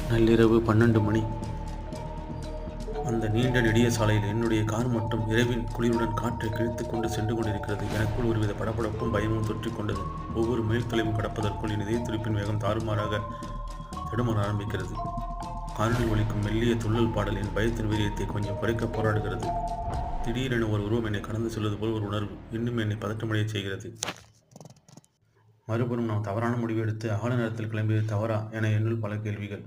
நள்ளிரவு 12 மணி. அந்த நீண்ட நெடிய சாலையில் என்னுடைய கார் மட்டும் இரவின் குளிருடன் காற்றை கிழித்துக் கொண்டு சென்று கொண்டிருக்கிறது. எனக்குள் ஒருவித படபடப்பும் பயமும் தொற்றிக் கொண்டது. ஒவ்வொரு மைல் தொலைவும் கடப்பதற்குள் என் இதய துடிப்பின் வேகம் தாறுமாறாக தடுமாற ஆரம்பிக்கிறது. காரில் ஒலிக்கும் மெல்லிய துள்ளல் பாடல் என் பயத்தின் வீரியத்தை கொஞ்சம் குறைக்க போராடுகிறது. திடீரென ஒரு உருவம் என்னை கடந்து செல்வது போல் ஒரு உணர்வு இன்னும் என்னை பதற்றமடைய செய்கிறது. மறுபுறம் நாம் தவறான முடிவு எடுத்து அகல நேரத்தில் கிளம்பியது தவறா என என்னுள் பல கேள்விகள்.